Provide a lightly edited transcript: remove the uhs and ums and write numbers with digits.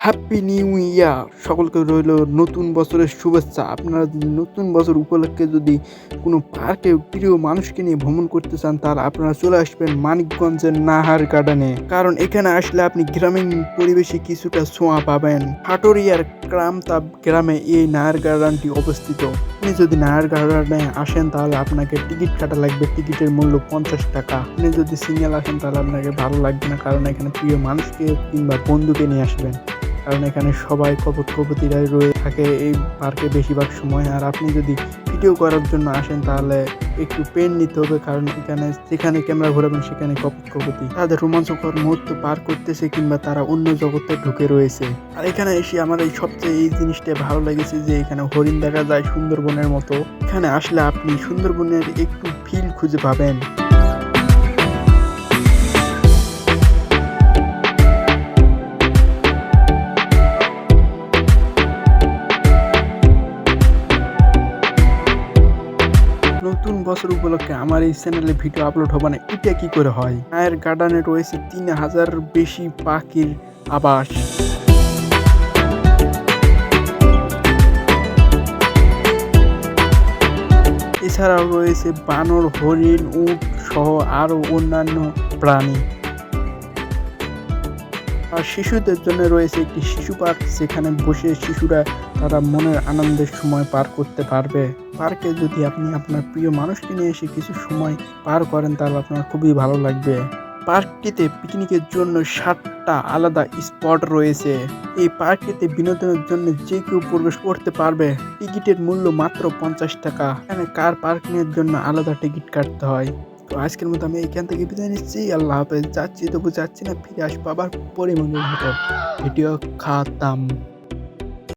Happy new year! সকলকে রইল নতুন বছরের শুভেচ্ছা। আপনারা যদি নতুন বছর উপলক্ষে যদি কোনো পার্কে প্রিয় মানুষকে নিয়ে ভ্রমণ করতে চান, তাহলে আপনারা চলে আসবেন মানিকগঞ্জের নাহার গার্ডেনে। কারণ এখানে আসলে আপনি গ্রামীণ পরিবেশে কিছুটা ছোঁয়া পাবেন। হাটুরিয়ার ক্রামতাপ গ্রামে এই নাহার গার্ডেনটি অবস্থিত। আপনি যদি নাহার গার্ডেনে আসেন তাহলে আপনাকে টিকিট কাটা লাগবে। টিকিটের মূল্য 50 টাকা। আপনি যদি সিঙ্গেল আসেন তাহলে আপনাকে ভালো লাগবে না, কারণ এখানে প্রিয় মানুষকে কিংবা বন্ধুকে নিয়ে আসবেন। কারণ এখানে সবাই কপোত-কপোতিরাই রয়ে থাকে এই পার্কে বেশিরভাগ সময়। আর আপনি যদি ভিডিও করার জন্য আসেন তাহলে একটু পেন নিতে হবে, কারণ এখানে যেখানে ক্যামেরা ঘোরাবেন সেখানে কপোত-কপোতি তাদের রোমাঞ্চকর মুহূর্ত পার করতেছে কিংবা তারা অন্য জগতে ঢুকে রয়েছে। আর এখানে এসে আমার এই জিনিসটা ভালো লেগেছে যে এখানে হরিণ দেখা যায় সুন্দরবনের মতো। এখানে আসলে আপনি সুন্দরবনের একটু ফিল খুঁজে পাবেন। নতুন বছর উপলক্ষে আমার এই চ্যানেলে ভিডিও আপলোড হবে না, এটা কি করে হয়? নায়ার গার্ডেনে রয়েছে 3000 বেশি পাখির আবাস। এছাড়াও রয়েছে বানর, হরিণ, উট সহ আরও অন্যান্য প্রাণী। আর শিশুদের জন্য রয়েছে একটি শিশু পার্ক, যেখানে বসে শিশুরা তারা মনের আনন্দের সময় পার করতে পারবে। পার্কে যদি আপনি আপনার প্রিয় মানুষকে নিয়ে এসে কিছু সময় পার করেন তাহলে আপনার খুবই ভালো লাগবে। পার্কটিতে পিকনিকের জন্য 7টা আলাদা স্পট রয়েছে। এই পার্কটিতে বিনোদনের জন্য যে কেউ প্রবেশ করতে পারবে। টিকিটের মূল্য মাত্র 50 টাকা। এখানে কার পার্কিংয়ের জন্য আলাদা টিকিট কাটতে হয়। তো আজকের মতো আমি এখান থেকে বিদায় নিচ্ছি। আল্লাহ হাফেজ। যাচ্ছি তবু যাচ্ছি না, ফিরে আসবো আবার পরিমাণের মতো। ভিডিও খাতাম।